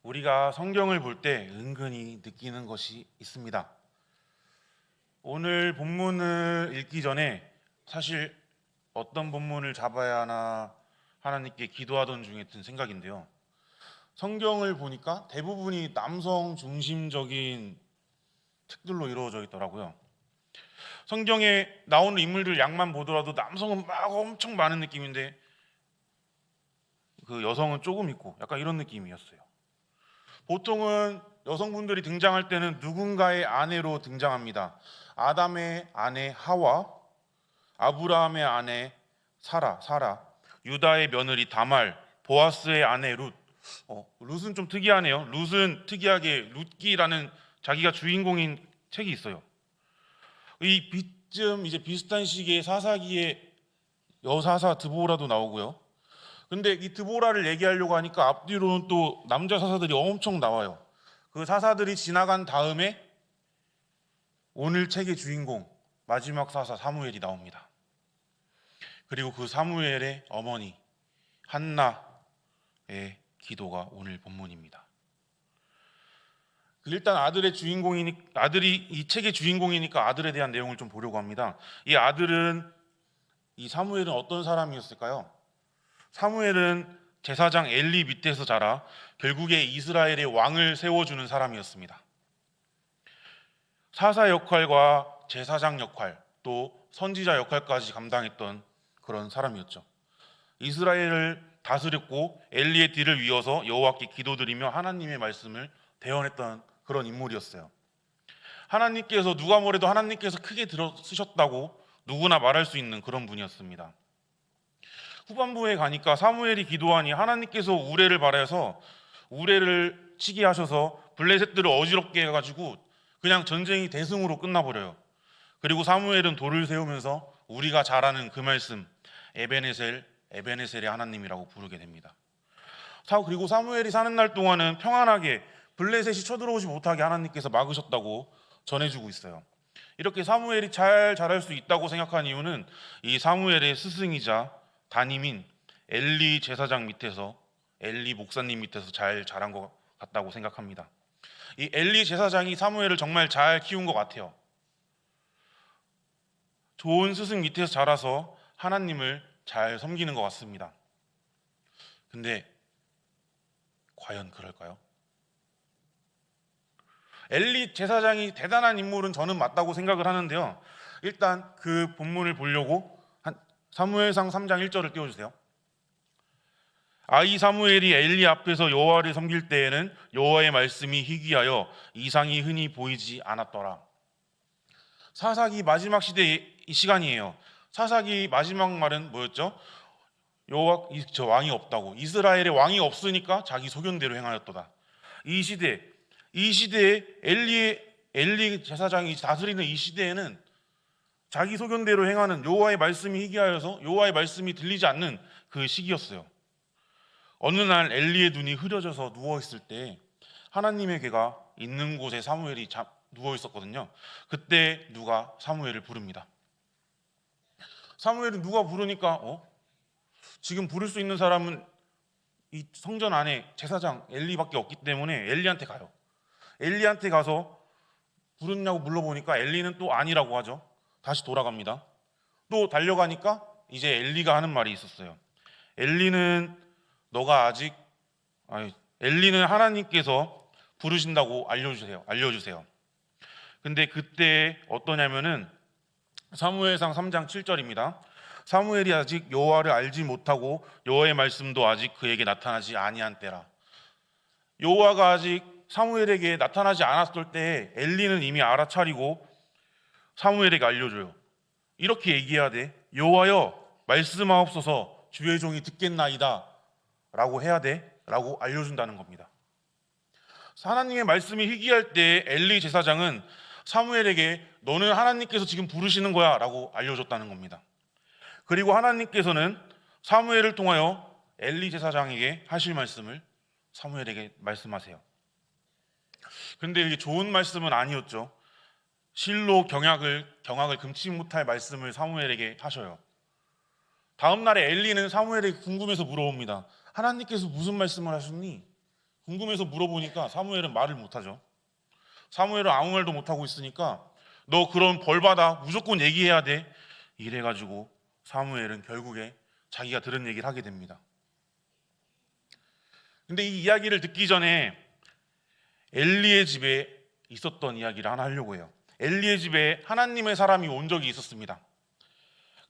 우리가 성경을 볼 때 은근히 느끼는 것이 있습니다. 오늘 본문을 읽기 전에 사실 어떤 본문을 잡아야 하나 하나님께 기도하던 중에 든 생각인데요. 성경을 보니까 대부분이 남성 중심적인 책들로 이루어져 있더라고요. 성경에 나오는 인물들 양만 보더라도 남성은 막 엄청 많은 느낌인데 그 여성은 조금 있고 약간 이런 느낌이었어요. 보통은 여성분들이 등장할 때는 누군가의 아내로 등장합니다. 아담의 아내 하와, 아브라함의 아내 사라, 유다의 며느리 다말, 보아스의 아내 룻. 룻은 좀 특이하네요. 룻은 특이하게 룻기라는 자기가 주인공인 책이 있어요. 이 비쯤 이제 비슷한 시기에 사사기에 여사사 드보라도 나오고요. 근데 이 드보라를 얘기하려고 하니까 앞뒤로는 또 남자 사사들이 엄청 나와요. 그 사사들이 지나간 다음에 오늘 책의 주인공 마지막 사사 사무엘이 나옵니다. 그리고 그 사무엘의 어머니 한나의 기도가 오늘 본문입니다. 일단 아들이 이 책의 주인공이니까 아들에 대한 내용을 좀 보려고 합니다. 이 사무엘은 어떤 사람이었을까요? 사무엘은 제사장 엘리 밑에서 자라 결국에 이스라엘의 왕을 세워주는 사람이었습니다. 사사 역할과 제사장 역할, 또 선지자 역할까지 감당했던 그런 사람이었죠. 이스라엘을 다스렸고 엘리의 뒤를 이어서 여호와께 기도드리며 하나님의 말씀을 대언했던 그런 인물이었어요. 하나님께서 누가 뭐래도 하나님께서 크게 들어쓰셨다고 누구나 말할 수 있는 그런 분이었습니다. 후반부에 가니까 사무엘이 기도하니 하나님께서 우레를 발하여서 우레를 치게 하셔서 블레셋들을 어지럽게 해가지고 그냥 전쟁이 대승으로 끝나버려요. 그리고 사무엘은 돌을 세우면서 우리가 잘 아는 그 말씀 에베네셀의 하나님이라고 부르게 됩니다. 그리고 사무엘이 사는 날 동안은 평안하게 블레셋이 쳐들어오지 못하게 하나님께서 막으셨다고 전해주고 있어요. 이렇게 사무엘이 잘 자랄 수 있다고 생각한 이유는 이 사무엘의 스승이자 담임인 엘리 제사장 밑에서 엘리 목사님 밑에서 잘 자란 것 같다고 생각합니다. 이 엘리 제사장이 사무엘을 정말 잘 키운 것 같아요. 좋은 스승 밑에서 자라서 하나님을 잘 섬기는 것 같습니다. 근데 과연 그럴까요? 엘리 제사장이 대단한 인물은 저는 맞다고 생각을 하는데요. 일단 그 본문을 보려고 사무엘상 3장 1절을 띄워주세요. 아이 사무엘이 엘리 앞에서 여호와를 섬길 때에는 여호와의 말씀이 희귀하여 이상이 흔히 보이지 않았더라. 사사기 마지막 시대의 이 시간이에요. 사사기 마지막 말은 뭐였죠? 여호와 저 왕이 없다고, 이스라엘에 왕이 없으니까 자기 소견대로 행하였도다. 이 시대에 엘리 제사장이 다스리는 이 시대에는 자기 소견대로 행하는 여호와의 말씀이 희귀하여서 여호와의 말씀이 들리지 않는 그 시기였어요. 어느 날 엘리의 눈이 흐려져서 누워 있을 때 하나님의 괴가 있는 곳에 사무엘이 누워 있었거든요. 그때 누가 사무엘을 부릅니다. 사무엘은 누가 부르니까 지금 부를 수 있는 사람은 이 성전 안에 제사장 엘리밖에 없기 때문에 엘리한테 가요. 엘리한테 가서 부르냐고 물어보니까 엘리는 또 아니라고 하죠. 다시 돌아갑니다. 또 달려가니까 이제 엘리가 하는 말이 있었어요. 엘리는 하나님께서 부르신다고 알려주세요. 근데 그때 어떠냐면은 사무엘상 3장 7절입니다. 사무엘이 아직 여호와를 알지 못하고 여호와의 말씀도 아직 그에게 나타나지 아니한 때라. 여호와가 아직 사무엘에게 나타나지 않았을 때 엘리는 이미 알아차리고 사무엘에게 알려줘요. 이렇게 얘기해야 돼. 여호와여 말씀하옵소서 주의 종이 듣겠나이다 라고 해야 돼 라고 알려준다는 겁니다. 하나님의 말씀이 희귀할 때 엘리 제사장은 사무엘에게 너는 하나님께서 지금 부르시는 거야 라고 알려줬다는 겁니다. 그리고 하나님께서는 사무엘을 통하여 엘리 제사장에게 하실 말씀을 사무엘에게 말씀하세요. 근데 이게 좋은 말씀은 아니었죠. 실로 경악을 금치 못할 말씀을 사무엘에게 하셔요. 다음 날에 엘리는 사무엘에게 궁금해서 물어봅니다. 하나님께서 무슨 말씀을 하셨니? 궁금해서 물어보니까 사무엘은 말을 못하죠. 사무엘은 아무 말도 못하고 있으니까 너 그런 벌 받아, 무조건 얘기해야 돼, 이래가지고 사무엘은 결국에 자기가 들은 얘기를 하게 됩니다. 근데 이 이야기를 듣기 전에 엘리의 집에 있었던 이야기를 하나 하려고 해요. 엘리의 집에 하나님의 사람이 온 적이 있었습니다.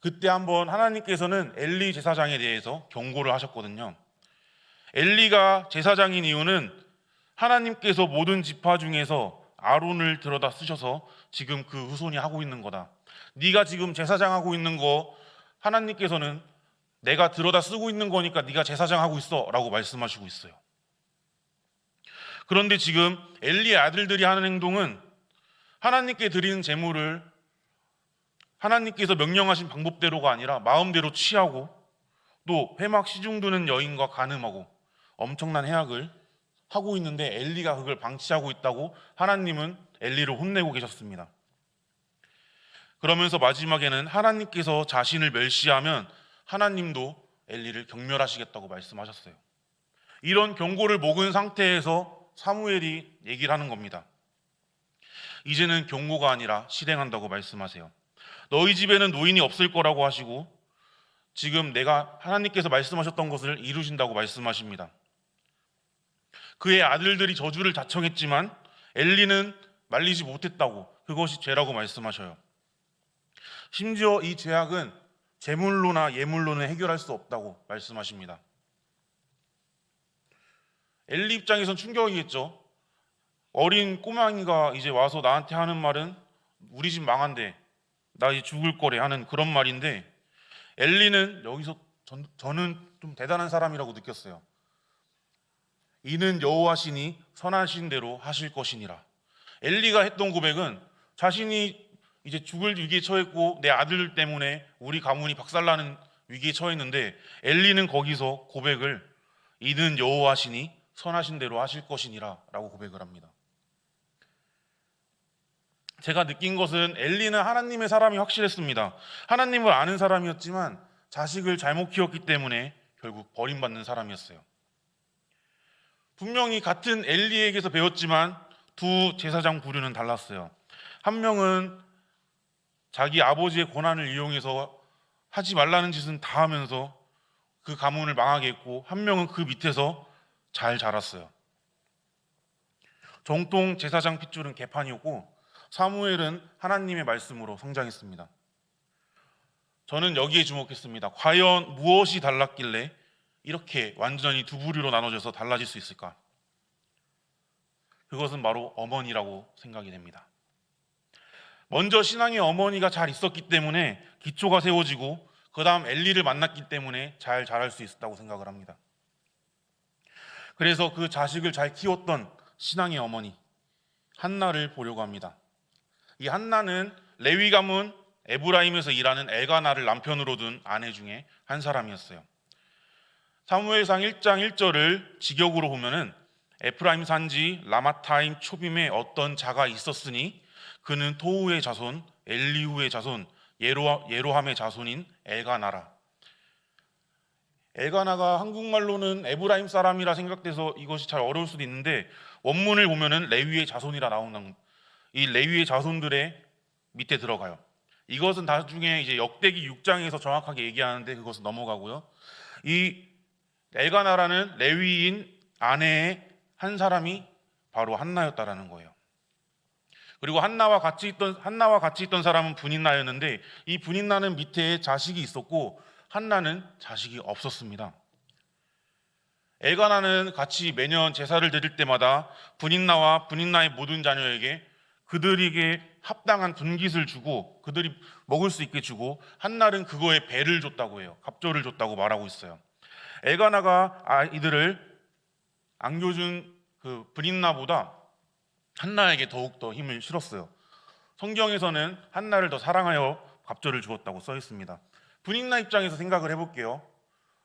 그때 한번 하나님께서는 엘리 제사장에 대해서 경고를 하셨거든요. 엘리가 제사장인 이유는 하나님께서 모든 지파 중에서 아론을 들여다 쓰셔서 지금 그 후손이 하고 있는 거다. 네가 지금 제사장 하고 있는 거 하나님께서는 내가 들여다 쓰고 있는 거니까 네가 제사장 하고 있어 라고 말씀하시고 있어요. 그런데 지금 엘리의 아들들이 하는 행동은 하나님께 드리는 제물을 하나님께서 명령하신 방법대로가 아니라 마음대로 취하고 또 회막 시중 드는 여인과 간음하고 엄청난 해악을 하고 있는데 엘리가 그걸 방치하고 있다고 하나님은 엘리를 혼내고 계셨습니다. 그러면서 마지막에는 하나님께서 자신을 멸시하면 하나님도 엘리를 경멸하시겠다고 말씀하셨어요. 이런 경고를 먹은 상태에서 사무엘이 얘기를 하는 겁니다. 이제는 경고가 아니라 실행한다고 말씀하세요. 너희 집에는 노인이 없을 거라고 하시고 지금 내가 하나님께서 말씀하셨던 것을 이루신다고 말씀하십니다. 그의 아들들이 저주를 자청했지만 엘리는 말리지 못했다고, 그것이 죄라고 말씀하셔요. 심지어 이 죄악은 제물로나 예물로는 해결할 수 없다고 말씀하십니다. 엘리 입장에선 충격이겠죠. 어린 꼬맹이가 이제 와서 나한테 하는 말은 우리 집 망한대, 나 이제 죽을 거래 하는 그런 말인데 엘리는 여기서 저는 좀 대단한 사람이라고 느꼈어요. 이는 여호와시니 선하신 대로 하실 것이니라. 엘리가 했던 고백은 자신이 이제 죽을 위기에 처했고 내 아들 때문에 우리 가문이 박살나는 위기에 처했는데 엘리는 거기서 고백을 이는 여호와시니 선하신 대로 하실 것이니라 라고 고백을 합니다. 제가 느낀 것은 엘리는 하나님의 사람이 확실했습니다. 하나님을 아는 사람이었지만 자식을 잘못 키웠기 때문에 결국 버림받는 사람이었어요. 분명히 같은 엘리에게서 배웠지만 두 제사장 부류는 달랐어요. 한 명은 자기 아버지의 권한을 이용해서 하지 말라는 짓은 다 하면서 그 가문을 망하게 했고, 한 명은 그 밑에서 잘 자랐어요. 정통 제사장 핏줄은 개판이었고 사무엘은 하나님의 말씀으로 성장했습니다. 저는 여기에 주목했습니다. 과연 무엇이 달랐길래 이렇게 완전히 두 부류로 나눠져서 달라질 수 있을까? 그것은 바로 어머니라고 생각이 됩니다. 먼저 신앙의 어머니가 잘 있었기 때문에 기초가 세워지고 그 다음 엘리를 만났기 때문에 잘 자랄 수 있었다고 생각을 합니다. 그래서 그 자식을 잘 키웠던 신앙의 어머니 한나를 보려고 합니다. 이 한나는 레위 가문 에브라임에서 일하는 엘가나를 남편으로 둔 아내 중에 한 사람이었어요. 사무엘상 1장 1절을 직역으로 보면은 에프라임 산지 라마타임 초빔에 어떤 자가 있었으니 그는 토우의 자손 엘리후의 자손 예로함의 자손인 엘가나라. 엘가나가 한국말로는 에브라임 사람이라 생각돼서 이것이 잘 어려울 수도 있는데 원문을 보면은 레위의 자손이라 나오는, 이 레위의 자손들의 밑에 들어가요. 이것은 나중에 이제 역대기 6장에서 정확하게 얘기하는데 그것은 넘어가고요. 이 엘가나라는 레위인 아내의 한 사람이 바로 한나였다라는 거예요. 그리고 한나와 같이 있던 사람은 분인나였는데 이 분인나는 밑에 자식이 있었고 한나는 자식이 없었습니다. 엘가나는 같이 매년 제사를 드릴 때마다 분인나와 분인나의 모든 자녀에게 그들에게 합당한 분깃을 주고 그들이 먹을 수 있게 주고 한날은 그거에 배를 줬다고 해요. 갑절을 줬다고 말하고 있어요. 엘가나가 아이들을 안겨준 그 분인나보다 한나에게 더욱더 힘을 실었어요. 성경에서는 한나를 더 사랑하여 갑절을 주었다고 써 있습니다. 분인나 입장에서 생각을 해볼게요.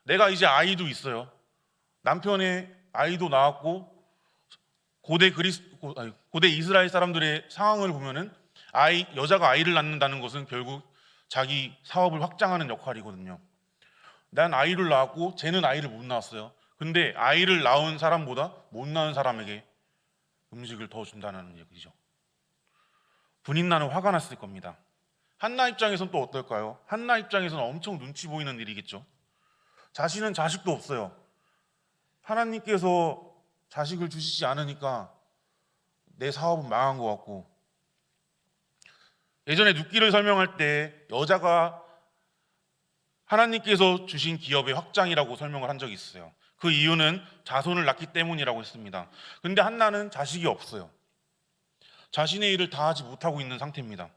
내가 이제 아이도 있어요. 남편의 아이도 낳았고 고대 이스라엘 사람들의 상황을 보면은 여자가 아이를 낳는다는 것은 결국 자기 사업을 확장하는 역할이거든요. 난 아이를 낳았고 쟤는 아이를 못 낳았어요. 근데 아이를 낳은 사람보다 못 낳은 사람에게 음식을 더 준다는 얘기죠. 분인나는 화가 났을 겁니다. 한나 입장에선 또 어떨까요? 한나 입장에서는 엄청 눈치 보이는 일이겠죠. 자신은 자식도 없어요. 하나님께서 자식을 주시지 않으니까 내 사업은 망한 것 같고, 예전에 눕기를 설명할 때 여자가 하나님께서 주신 기업의 확장이라고 설명을 한 적이 있어요. 그 이유는 자손을 낳기 때문이라고 했습니다. 근데 한나는 자식이 없어요. 자신의 일을 다 하지 못하고 있는 상태입니다.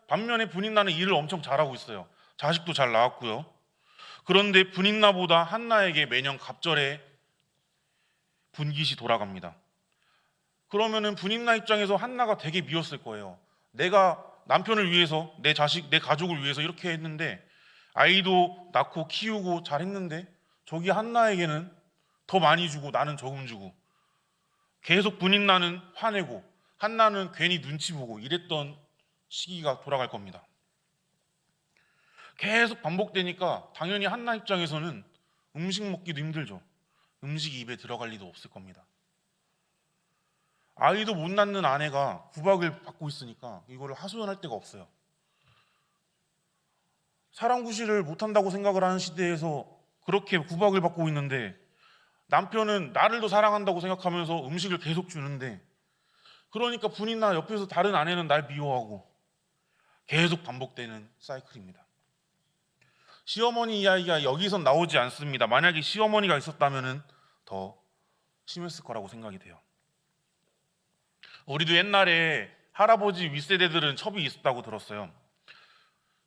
반면에 분인나는 일을 엄청 잘하고 있어요. 자식도 잘 낳았고요. 그런데 분인나보다 한나에게 매년 갑절에 분깃이 돌아갑니다. 그러면은 분인나 입장에서 한나가 되게 미웠을 거예요. 내가 남편을 위해서, 내 자식, 내 가족을 위해서 이렇게 했는데, 아이도 낳고 키우고 잘했는데 저기 한나에게는 더 많이 주고 나는 조금 주고, 계속 분인나는 화내고 한나는 괜히 눈치 보고 이랬던 시기가 돌아갈 겁니다. 계속 반복되니까 당연히 한나 입장에서는 음식 먹기도 힘들죠. 음식이 입에 들어갈 리도 없을 겁니다. 아이도 못 낳는 아내가 구박을 받고 있으니까 이거를 하소연할 데가 없어요. 사람 구실을 못한다고 생각을 하는 시대에서 그렇게 구박을 받고 있는데, 남편은 나를 더 사랑한다고 생각하면서 음식을 계속 주는데, 그러니까 분이나 옆에서 다른 아내는 날 미워하고, 계속 반복되는 사이클입니다. 시어머니 이야기가 여기선 나오지 않습니다. 만약에 시어머니가 있었다면 더 심했을 거라고 생각이 돼요. 우리도 옛날에 할아버지 윗세대들은 첩이 있었다고 들었어요.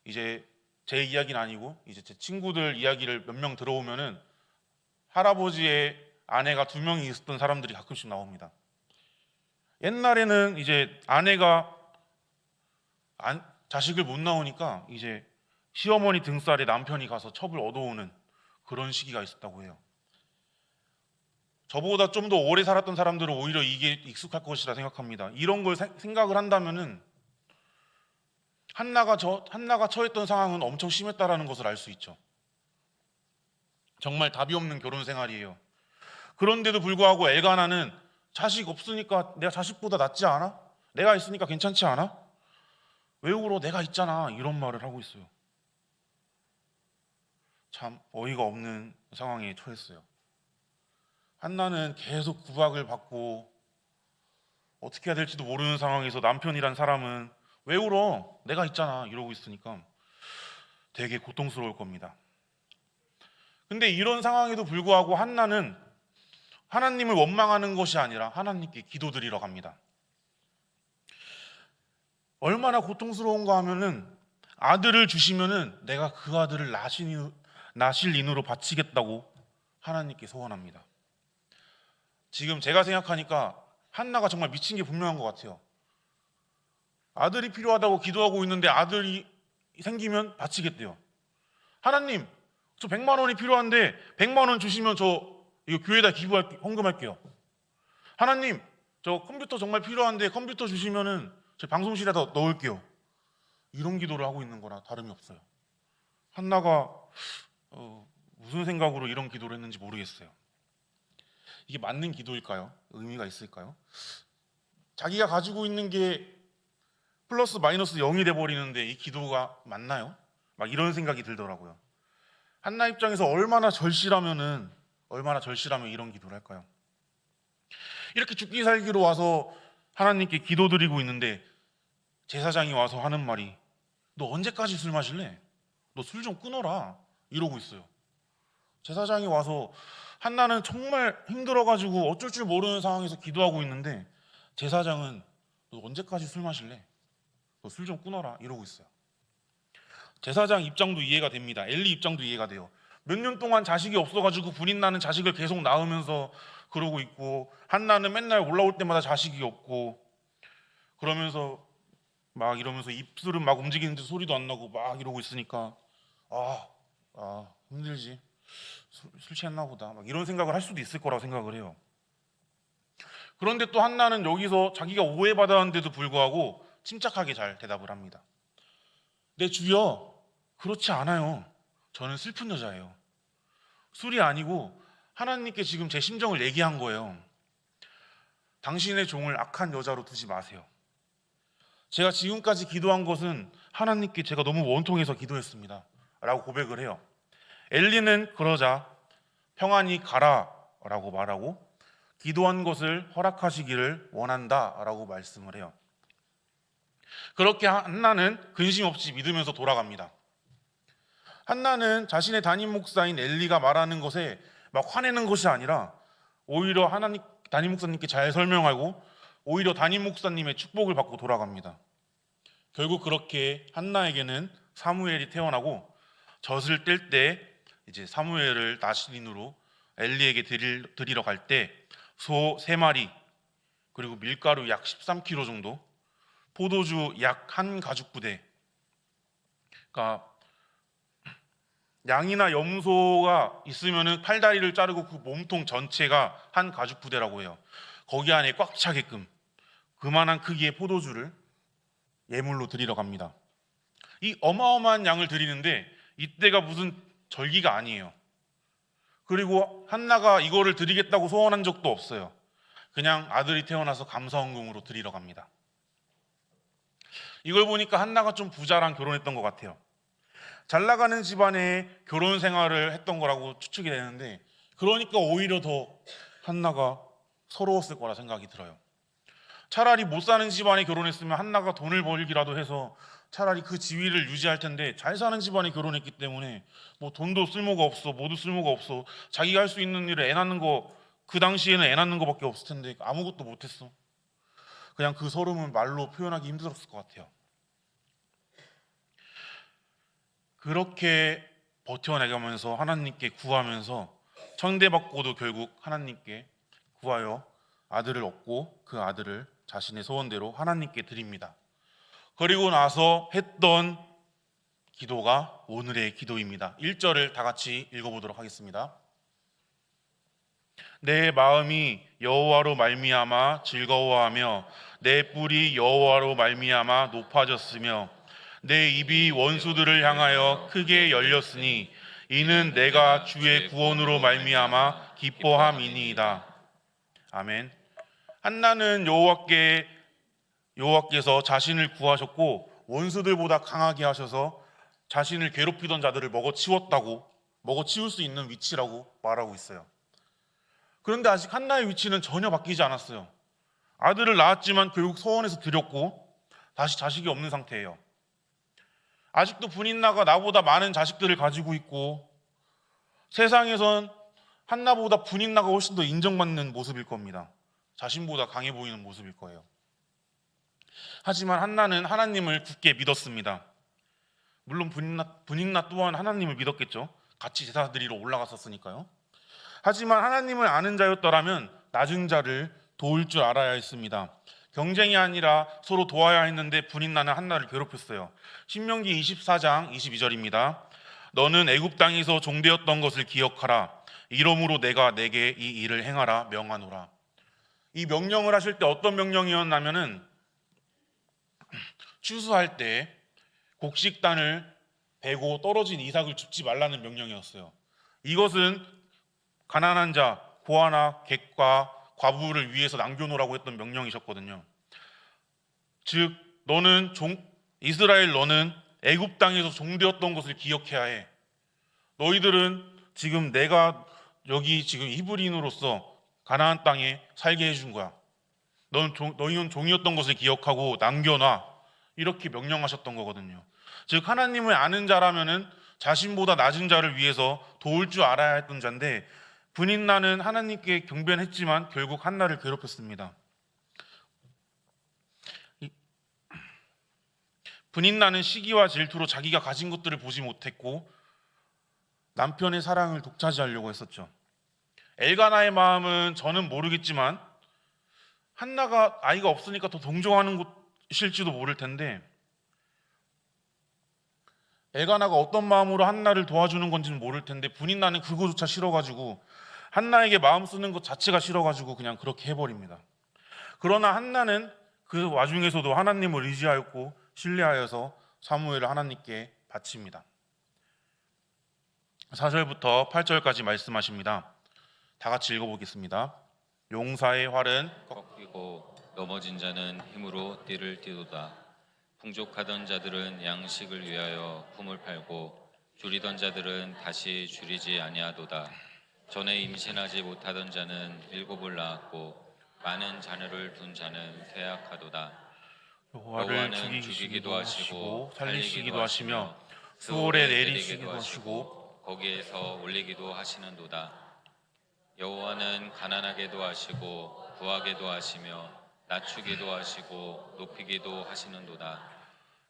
이제 제 이야기는 아니고 이제 제 친구들 이야기를 몇 명 들어오면은 할아버지의 아내가 2명이 있었던 사람들이 가끔씩 나옵니다. 옛날에는 이제 아내가 자식을 못 낳으니까 이제 시어머니 등살에 남편이 가서 첩을 얻어오는 그런 시기가 있었다고 해요. 저보다 좀 더 오래 살았던 사람들은 오히려 이게 익숙할 것이라 생각합니다. 이런 걸 생각을 한다면은 한나가 처했던 상황은 엄청 심했다라는 것을 알 수 있죠. 정말 답이 없는 결혼 생활이에요. 그런데도 불구하고 엘가나는 자식 없으니까 내가 자식보다 낫지 않아? 내가 있으니까 괜찮지 않아? 왜 울어? 내가 있잖아. 이런 말을 하고 있어요. 참 어이가 없는 상황에 처했어요. 한나는 계속 구박을 받고 어떻게 해야 될지도 모르는 상황에서 남편이란 사람은 왜 울어? 내가 있잖아. 이러고 있으니까 되게 고통스러울 겁니다. 근데 이런 상황에도 불구하고 한나는 하나님을 원망하는 것이 아니라 하나님께 기도드리러 갑니다. 얼마나 고통스러운가 하면은 아들을 주시면은 내가 그 아들을 나실 인으로 바치겠다고 하나님께 소원합니다. 지금 제가 생각하니까 한나가 정말 미친 게 분명한 것 같아요. 아들이 필요하다고 기도하고 있는데 아들이 생기면 바치겠대요. 하나님, 저 100만 원이 필요한데 100만 원 주시면 저 이거 교회에다 헌금할게요. 하나님, 저 컴퓨터 정말 필요한데 컴퓨터 주시면은 저 방송실에다 넣을게요. 이런 기도를 하고 있는 거나 다름이 없어요. 한나가 무슨 생각으로 이런 기도를 했는지 모르겠어요. 이게 맞는 기도일까요? 의미가 있을까요? 자기가 가지고 있는 게 플러스 마이너스 0이 돼버리는데 이 기도가 맞나요? 막 이런 생각이 들더라고요. 한나 입장에서 얼마나 절실하면 이런 기도를 할까요? 이렇게 죽기 살기로 와서 하나님께 기도드리고 있는데 제사장이 와서 하는 말이 너 언제까지 술 마실래? 너 술 좀 끊어라 이러고 있어요. 제사장이 와서 한나는 정말 힘들어가지고 어쩔 줄 모르는 상황에서 기도하고 있는데 제사장은 너 언제까지 술 마실래? 너 술 좀 끊어라 이러고 있어요. 제사장 입장도 이해가 됩니다. 엘리 입장도 이해가 돼요. 몇 년 동안 자식이 없어가지고 분인나는 자식을 계속 낳으면서 그러고 있고, 한나는 맨날 올라올 때마다 자식이 없고 그러면서 막 이러면서 입술은 막 움직이는데 소리도 안 나고 막 이러고 있으니까 힘들지. 술 취했나 보다. 막 이런 생각을 할 수도 있을 거라고 생각을 해요. 그런데 또 한나는 여기서 자기가 오해받았는데도 불구하고 침착하게 잘 대답을 합니다. 내 주여, 그렇지 않아요. 저는 슬픈 여자예요. 술이 아니고 하나님께 지금 제 심정을 얘기한 거예요. 당신의 종을 악한 여자로 두지 마세요. 제가 지금까지 기도한 것은 하나님께 제가 너무 원통해서 기도했습니다 라고 고백을 해요. 엘리는 그러자 평안히 가라 라고 말하고 기도한 것을 허락하시기를 원한다 라고 말씀을 해요. 그렇게 한나는 근심 없이 믿으면서 돌아갑니다. 한나는 자신의 담임 목사인 엘리가 말하는 것에 막 화내는 것이 아니라 오히려 담임 목사님께 잘 설명하고 오히려 담임 목사님의 축복을 받고 돌아갑니다. 결국 그렇게 한나에게는 사무엘이 태어나고 젖을 뗄 때 이제 사무엘을 나시린으로 엘리에게 드리러 갈 때 소 3마리 그리고 밀가루 약 13kg 정도, 포도주 약 한 가죽 부대. 그러니까 양이나 염소가 있으면은 팔다리를 자르고 그 몸통 전체가 한 가죽 부대라고 해요. 거기 안에 꽉 차게끔 그만한 크기의 포도주를 예물로 드리러 갑니다. 이 어마어마한 양을 드리는데 이때가 무슨 절기가 아니에요. 그리고 한나가 이거를 드리겠다고 소원한 적도 없어요. 그냥 아들이 태어나서 감사원금으로 드리러 갑니다. 이걸 보니까 한나가 좀 부자랑 결혼했던 것 같아요. 잘 나가는 집안에 결혼 생활을 했던 거라고 추측이 되는데, 그러니까 오히려 더 한나가 서러웠을 거라 생각이 들어요. 차라리 못 사는 집안에 결혼했으면 한나가 돈을 벌기라도 해서 차라리 그 지위를 유지할 텐데, 잘 사는 집안에 결혼했기 때문에 뭐 돈도 쓸모가 없어, 모두 쓸모가 없어. 자기가 할 수 있는 일을 애 낳는 거, 그 당시에는 애 낳는 거밖에 없을 텐데 아무것도 못했어. 그냥 그 서름은 말로 표현하기 힘들었을 것 같아요. 그렇게 버텨내가면서 하나님께 구하면서 천대받고도 결국 하나님께 구하여 아들을 얻고 그 아들을 자신의 소원대로 하나님께 드립니다. 그리고 나서 했던 기도가 오늘의 기도입니다. 1절을 다 같이 읽어보도록 하겠습니다. 내 마음이 여호와로 말미암아 즐거워하며 내 뿔이 여호와로 말미암아 높아졌으며 내 입이 원수들을 향하여 크게 열렸으니 이는 내가 주의 구원으로 말미암아 기뻐함이니이다. 아멘. 한나는 여호와께서 자신을 구하셨고 원수들보다 강하게 하셔서 자신을 괴롭히던 자들을 먹어치울 수 있는 위치라고 말하고 있어요. 그런데 아직 한나의 위치는 전혀 바뀌지 않았어요. 아들을 낳았지만 결국 소원해서 드렸고 다시 자식이 없는 상태예요. 아직도 분인나가 나보다 많은 자식들을 가지고 있고 세상에선 한나보다 분인나가 훨씬 더 인정받는 모습일 겁니다. 자신보다 강해 보이는 모습일 거예요. 하지만 한나는 하나님을 굳게 믿었습니다. 물론 분인나 또한 하나님을 믿었겠죠. 같이 제사 드리러 올라갔었으니까요. 하지만 하나님을 아는 자였더라면 낮은 자를 도울 줄 알아야 했습니다. 경쟁이 아니라 서로 도와야 했는데 분인나는 한나를 괴롭혔어요. 신명기 24장 22절입니다. 너는 애굽 땅에서 종되었던 것을 기억하라. 이러므로 내가 내게 이 일을 행하라 명하노라. 이 명령을 하실 때 어떤 명령이었냐면은 추수할 때 곡식단을 베고 떨어진 이삭을 줍지 말라는 명령이었어요. 이것은 가난한 자, 고아나 객과 과부를 위해서 남겨놓으라고 했던 명령이셨거든요. 즉 이스라엘 너는 애굽 땅에서 종되었던 것을 기억해야 해. 너희들은 지금 내가 여기 지금 히브리인으로서 가나안 땅에 살게 해준 거야. 너희는 종이었던 것을 기억하고 남겨놔. 이렇게 명령하셨던 거거든요. 즉 하나님을 아는 자라면은 자신보다 낮은 자를 위해서 도울 줄 알아야 했던 자인데 분인나는 하나님께 경배했지만 결국 한나를 괴롭혔습니다. 분인나는 시기와 질투로 자기가 가진 것들을 보지 못했고 남편의 사랑을 독차지하려고 했었죠. 엘가나의 마음은 저는 모르겠지만 한나가 아이가 없으니까 더 동정하는 것일지도 모를 텐데 엘가나가 어떤 마음으로 한나를 도와주는 건지는 모를 텐데 분인나는 그거조차 싫어가지고 한나에게 마음 쓰는 것 자체가 싫어가지고 그냥 그렇게 해버립니다. 그러나 한나는 그 와중에서도 하나님을 의지하였고 신뢰하여서 사무엘을 하나님께 바칩니다. 4절부터 8절까지 말씀하십니다. 다 같이 읽어보겠습니다. 용사의 활은 꺾이고 넘어진 자는 힘으로 띠를 띠도다. 풍족하던 자들은 양식을 위하여 품을 팔고 줄이던 자들은 다시 줄이지 아니하도다. 전에 임신하지 못하던 자는 7을 낳았고 많은 자녀를 둔 자는 쇠약하도다. 여호와를 죽이기도 하시고 살리시기도 하시며 수월에 내리시기도 하시고 거기에서 올리기도 하시는도다. 여호와는 가난하게도 하시고 부하게도 하시며 낮추기도 하시고 높이기도 하시는도다.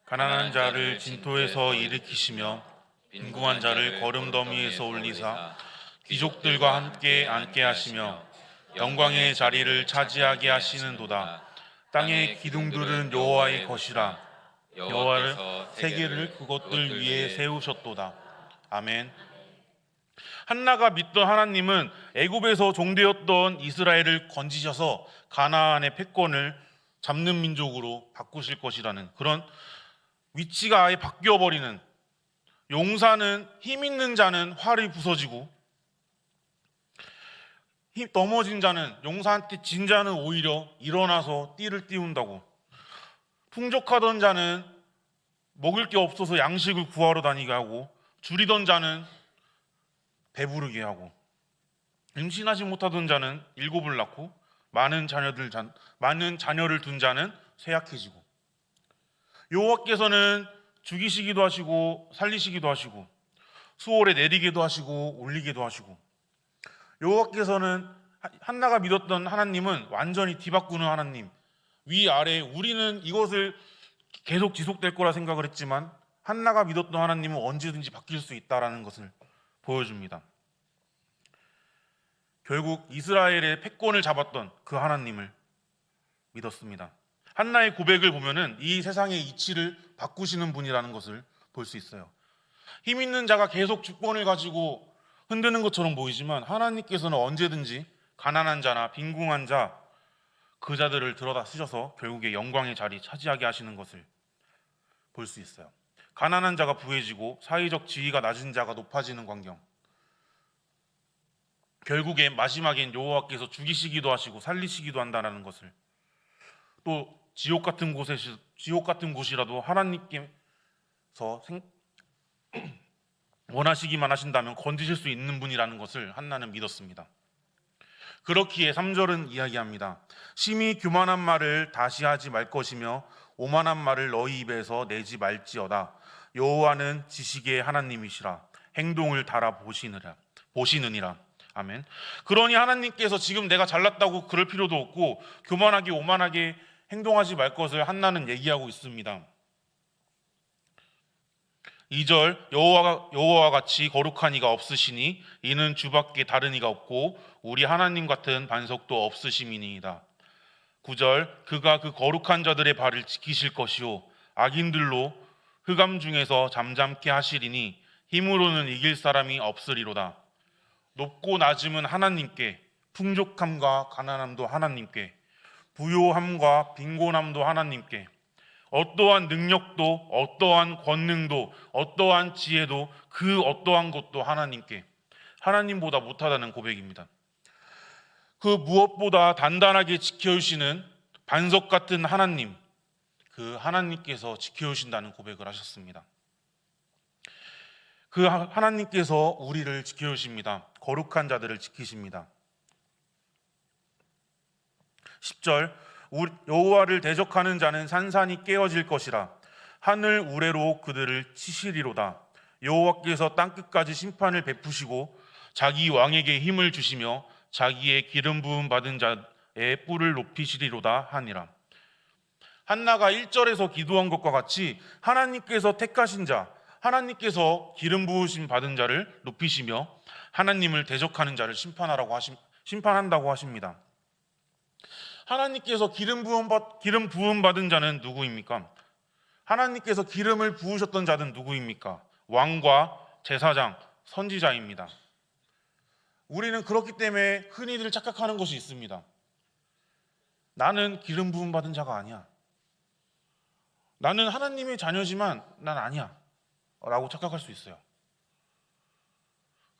가난한 자를 진토에서 일으키시며 빈궁한 자를 거름더미에서 올리사 귀족들과 함께 앉게 하시며 영광의 자리를 차지하게 하시는도다. 땅의 기둥들은 여호와의 것이라. 여호와를 세계를 그것들 위에 세우셨도다. 아멘. 한나가 믿던 하나님은 애굽에서 종되었던 이스라엘을 건지셔서 가나안의 패권을 잡는 민족으로 바꾸실 것이라는 그런 위치가 아예 바뀌어버리는, 용사는 힘 있는 자는 활이 부서지고 넘어진 자는, 용사한테 진 자는 오히려 일어나서 띠를 띄운다고, 풍족하던 자는 먹을 게 없어서 양식을 구하러 다니게 하고 줄이던 자는 배부르게 하고 임신하지 못하던 자는 7을 낳고 많은 자녀를 둔 자는 쇠약해지고, 여호와께서는 죽이시기도 하시고 살리시기도 하시고 수월에 내리기도 하시고 올리기도 하시고, 여호와께서는 한나가 믿었던 하나님은 완전히 뒤바꾸는 하나님, 위아래 우리는 이것을 계속 지속될 거라 생각을 했지만 한나가 믿었던 하나님은 언제든지 바뀔 수 있다라는 것을 보여줍니다. 결국 이스라엘의 패권을 잡았던 그 하나님을 믿었습니다. 한나의 고백을 보면은 이 세상의 이치를 바꾸시는 분이라는 것을 볼 수 있어요. 힘 있는 자가 계속 주권을 가지고 흔드는 것처럼 보이지만 하나님께서는 언제든지 가난한 자나 빈궁한 자, 그 자들을 들어다 쓰셔서 결국에 영광의 자리 차지하게 하시는 것을 볼 수 있어요. 가난한 자가 부해지고 사회적 지위가 낮은 자가 높아지는 광경, 결국에 마지막엔 여호와께서 죽이시기도 하시고 살리시기도 한다는 것을, 또 지옥 같은 곳이라도 하나님께서 원하시기만 하신다면 건지실 수 있는 분이라는 것을 한나는 믿었습니다. 그렇기에 3절은 이야기합니다. 심히 교만한 말을 다시 하지 말 것이며 오만한 말을 너희 입에서 내지 말지어다. 여호와는 지식의 하나님이시라. 행동을 달아 보시느니라. 아멘. 그러니 하나님께서 지금 내가 잘났다고 그럴 필요도 없고 교만하게 오만하게 행동하지 말 것을 한나는 얘기하고 있습니다. 2절, 여호와와 같이 거룩한 이가 없으시니 이는 주밖에 다른 이가 없고 우리 하나님 같은 반석도 없으심이니이다. 9절, 그가 그 거룩한 자들의 발을 지키실 것이요 악인들로 흑암 중에서 잠잠케 하시리니 힘으로는 이길 사람이 없으리로다. 높고 낮음은 하나님께, 풍족함과 가난함도 하나님께, 부요함과 빈곤함도 하나님께, 어떠한 능력도 어떠한 권능도 어떠한 지혜도 그 어떠한 것도 하나님께, 하나님보다 못하다는 고백입니다. 그 무엇보다 단단하게 지켜주시는 반석 같은 하나님, 그 하나님께서 지켜주신다는 고백을 하셨습니다. 그 하나님께서 우리를 지켜주십니다. 거룩한 자들을 지키십니다. 10절, 여호와를 대적하는 자는 산산이 깨어질 것이라. 하늘 우레로 그들을 치시리로다. 여호와께서 땅끝까지 심판을 베푸시고 자기 왕에게 힘을 주시며 자기의 기름 부음 받은 자의 뿔을 높이시리로다 하니라. 한나가 1절에서 기도한 것과 같이 하나님께서 택하신 자, 하나님께서 기름 부으심 받은 자를 높이시며 하나님을 대적하는 자를 심판한다고 하십니다. 하나님께서 기름 부음 받은 자는 누구입니까? 하나님께서 기름을 부으셨던 자는 누구입니까? 왕과 제사장, 선지자입니다. 우리는 그렇기 때문에 흔히들 착각하는 것이 있습니다. 나는 기름 부음 받은 자가 아니야. 나는 하나님의 자녀지만 난 아니야 라고 착각할 수 있어요.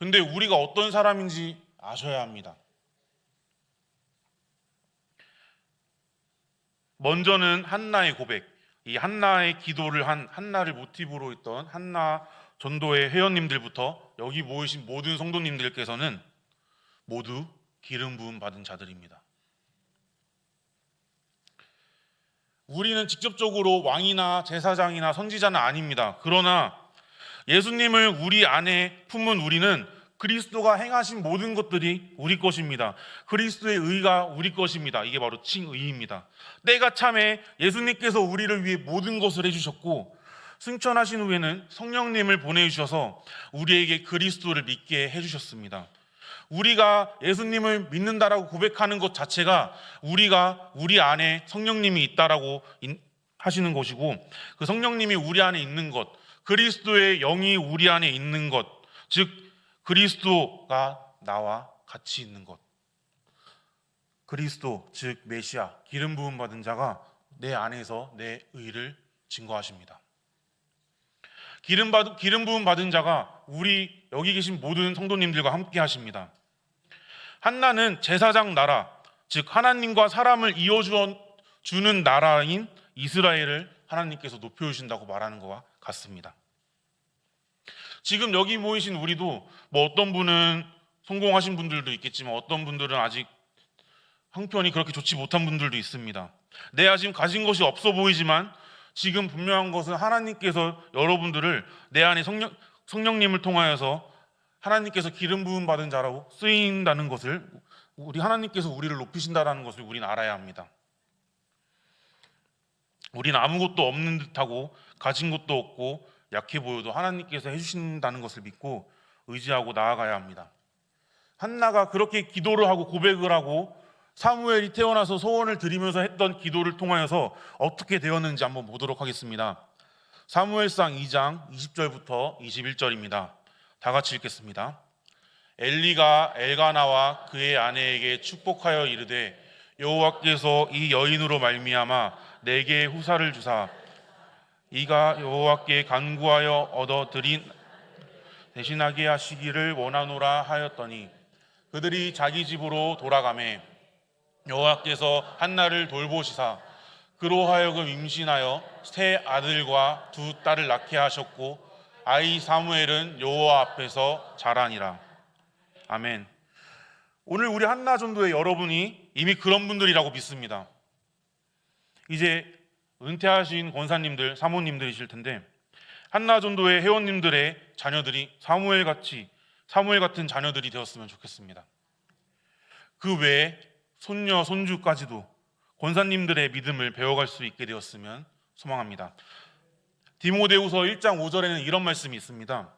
근데 우리가 어떤 사람인지 아셔야 합니다. 먼저는 한나의 고백, 이 한나의 기도를 한 한나를 모티브로 했던 한나 전도회 회원님들부터 여기 모이신 모든 성도님들께서는 모두 기름 부음 받은 자들입니다. 우리는 직접적으로 왕이나 제사장이나 선지자는 아닙니다. 그러나 예수님을 우리 안에 품은 우리는 그리스도가 행하신 모든 것들이 우리 것입니다. 그리스도의 의가 우리 것입니다. 이게 바로 칭의입니다. 때가 참에 예수님께서 우리를 위해 모든 것을 해주셨고 승천하신 후에는 성령님을 보내주셔서 우리에게 그리스도를 믿게 해주셨습니다. 우리가 예수님을 믿는다라고 고백하는 것 자체가 우리가 우리 안에 성령님이 있다라고 하시는 것이고, 그 성령님이 우리 안에 있는 것, 그리스도의 영이 우리 안에 있는 것, 즉 그리스도가 나와 같이 있는 것, 그리스도 즉 메시아 기름 부음 받은 자가 내 안에서 내 의를 증거하십니다. 기름 부음 받은 자가 우리 여기 계신 모든 성도님들과 함께 하십니다. 한나는 제사장 나라, 즉 하나님과 사람을 이어주는 나라인 이스라엘을 하나님께서 높여주신다고 말하는 것과 같습니다. 지금 여기 모이신 우리도 뭐 어떤 분은 성공하신 분들도 있겠지만 어떤 분들은 아직 형편이 그렇게 좋지 못한 분들도 있습니다. 내가 지금 가진 것이 없어 보이지만 지금 분명한 것은 하나님께서 여러분들을 내 안에 성령님을 통하여서 하나님께서 기름 부음 받은 자라고 쓰인다는 것을, 우리 하나님께서 우리를 높이신다는 것을 우리는 알아야 합니다. 우리는 아무것도 없는 듯하고 가진 것도 없고 약해 보여도 하나님께서 해주신다는 것을 믿고 의지하고 나아가야 합니다. 한나가 그렇게 기도를 하고 고백을 하고 사무엘이 태어나서 소원을 드리면서 했던 기도를 통하여서 어떻게 되었는지 한번 보도록 하겠습니다. 사무엘상 2장 20절부터 21절입니다. 다 같이 읽겠습니다. 엘리가 엘가나와 그의 아내에게 축복하여 이르되 여호와께서 이 여인으로 말미암아 내게 후사를 주사 이가 여호와께 간구하여 얻어 드린 대신하게 하시기를 원하노라 하였더니 그들이 자기 집으로 돌아가매 여호와께서 한나를 돌보시사 그로 하여금 임신하여 세 아들과 두 딸을 낳게 하셨고 아이 사무엘은 여호와 앞에서 자라니라. 아멘. 오늘 우리 한나 전도의 여러분이 이미 그런 분들이라고 믿습니다. 이제 은퇴하신 권사님들, 사모님들이실 텐데 한나 전도의 회원님들의 자녀들이 사무엘 같은 자녀들이 되었으면 좋겠습니다. 그 외에 손녀, 손주까지도 권사님들의 믿음을 배워갈 수 있게 되었으면 소망합니다. 디모데후서 1장 5절에는 이런 말씀이 있습니다.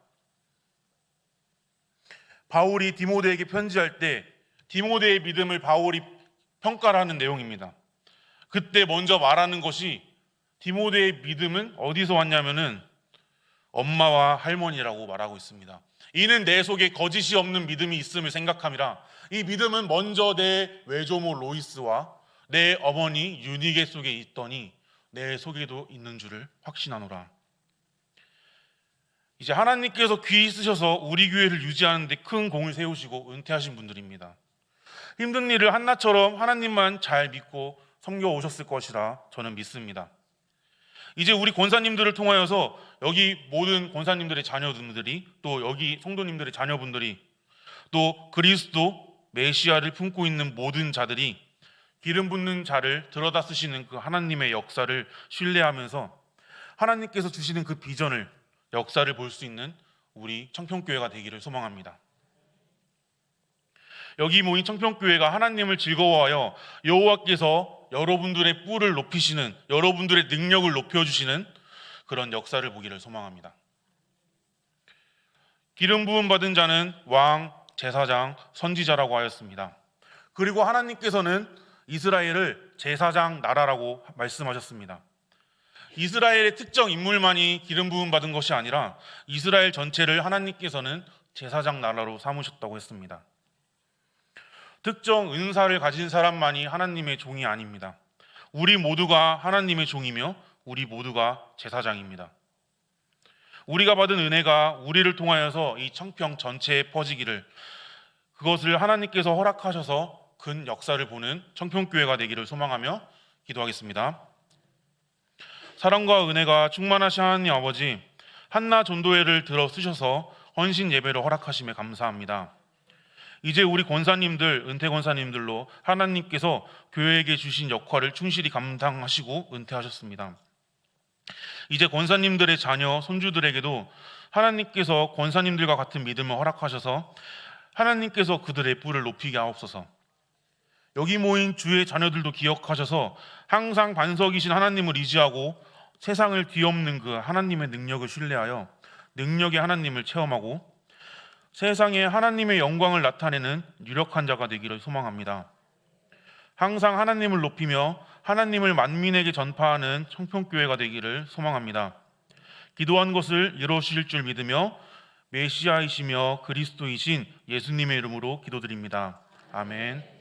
바울이 디모데에게 편지할 때 디모데의 믿음을 바울이 평가를 하는 내용입니다. 그때 먼저 말하는 것이 디모데의 믿음은 어디서 왔냐면은 엄마와 할머니라고 말하고 있습니다. 이는 내 속에 거짓이 없는 믿음이 있음을 생각함이라. 이 믿음은 먼저 내 외조모 로이스와 내 어머니 유니게 속에 있더니 내 속에도 있는 줄을 확신하노라. 이제 하나님께서 귀히 쓰셔서 우리 교회를 유지하는 데 큰 공을 세우시고 은퇴하신 분들입니다. 힘든 일을 한나처럼 하나님만 잘 믿고 섬겨오셨을 것이라 저는 믿습니다. 이제 우리 권사님들을 통하여서 여기 모든 권사님들의 자녀분들이 또 여기 성도님들의 자녀분들이 또 그리스도 메시아를 품고 있는 모든 자들이 기름 붓는 자를 들여다 쓰시는 그 하나님의 역사를 신뢰하면서 하나님께서 주시는 그 비전을 역사를 볼 수 있는 우리 청평교회가 되기를 소망합니다. 여기 모인 청평교회가 하나님을 즐거워하여 여호와께서 여러분들의 뿔을 높이시는, 여러분들의 능력을 높여주시는 그런 역사를 보기를 소망합니다. 기름 부음 받은 자는 왕, 제사장, 선지자라고 하였습니다. 그리고 하나님께서는 이스라엘을 제사장 나라라고 말씀하셨습니다. 이스라엘의 특정 인물만이 기름 부음 받은 것이 아니라 이스라엘 전체를 하나님께서는 제사장 나라로 삼으셨다고 했습니다. 특정 은사를 가진 사람만이 하나님의 종이 아닙니다. 우리 모두가 하나님의 종이며 우리 모두가 제사장입니다. 우리가 받은 은혜가 우리를 통하여서 이 청평 전체에 퍼지기를, 그것을 하나님께서 허락하셔서 큰 역사를 보는 청평교회가 되기를 소망하며 기도하겠습니다. 사랑과 은혜가 충만하신 하나님 아버지, 한나 전도회를 들어 쓰셔서 헌신 예배를 허락하심에 감사합니다. 이제 우리 권사님들, 은퇴 권사님들로 하나님께서 교회에게 주신 역할을 충실히 감당하시고 은퇴하셨습니다. 이제 권사님들의 자녀, 손주들에게도 하나님께서 권사님들과 같은 믿음을 허락하셔서 하나님께서 그들의 뿔을 높이게 하옵소서. 여기 모인 주의 자녀들도 기억하셔서 항상 반석이신 하나님을 의지하고 세상을 뒤엎는 그 하나님의 능력을 신뢰하여 능력의 하나님을 체험하고 세상에 하나님의 영광을 나타내는 유력한 자가 되기를 소망합니다. 항상 하나님을 높이며 하나님을 만민에게 전파하는 청평교회가 되기를 소망합니다. 기도한 것을 이루실 줄 믿으며 메시아이시며 그리스도이신 예수님의 이름으로 기도드립니다. 아멘.